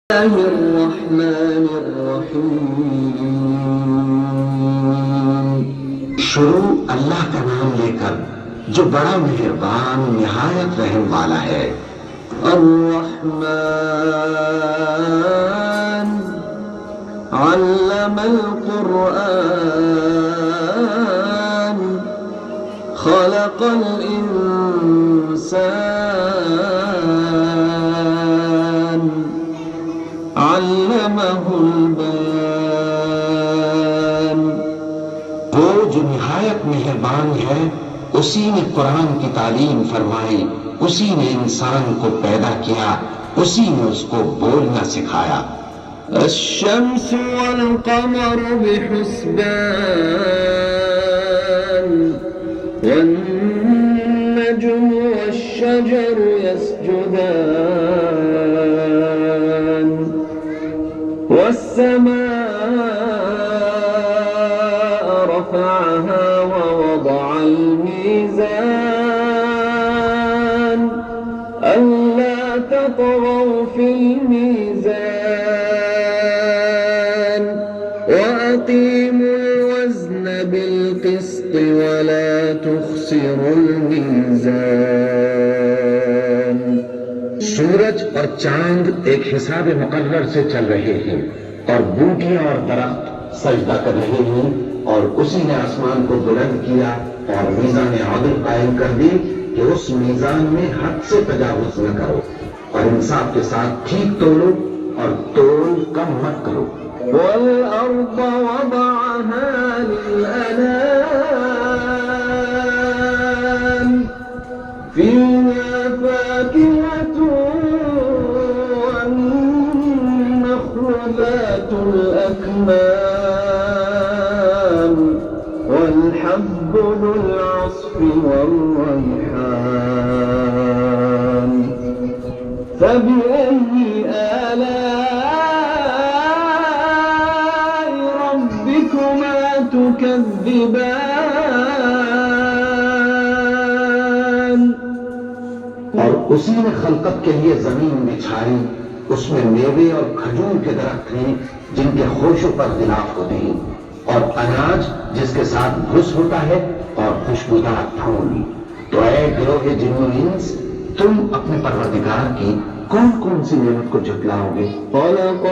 शुरू अल्लाह का नाम लेकर जो बड़ा मेहरबान निहायत रहम वाला है। अर्रहमान अल्लमल कुरआन खलक़ल इंसान अल्लमहुल बयान। वो जो निहायत मेहरबान है, उसी ने कुरान की तालीम फरमाई, उसी ने इंसान को पैदा किया, उसी ने उसको बोलना सिखाया। अश-शम्सु वल क़मरु बिहुस्बान वन-नज्मु वश-शजरु यस्जुदान वस-समाअ रफ़अहा ववضعल मीज़ान अल्ला ततग़व फ़िल मीज़ान वअक़ीमुल वज़्न बिल क़िस्ति वला तुख़सिरुल मीज़ान। सूरज और चांद एक हिसाब मुकर्रर से चल रहे हैं और बूटियां और दरख्त सजदा कर रहे हैं, और उसी ने आसमान को बुलंद किया और मीज़ान आदिल कायम कर दी कि उस मीज़ान में हद से तजावुज न करो और इंसाफ के साथ ठीक तोलो और तोल कम मत करो। वल अर्द वदअहा लिल-अनाम फ़ीहा फ़ाकिहतुन वन-नख़्लु ज़ातुल अकमाम वल-हब्बु ज़ुल अस्फ़ि वर-रैहान फ़बिअय्यि आलाइ रब्बिकुमा तुकज़्ज़िबान। और उसी ने खलकत के लिए जमीन बिछाई, उसमें मेवे और खजूर के दरख्त हैं जिनके खोशों पर गिलाफ होते हैं, और अनाज जिसके साथ भुस होता है और खुशबूदार फूल। तो ऐ गिरोहे जिन्नो इंस, तुम अपने परवरदिगार की कौन कौन सी नेमत को झुटलाओगे?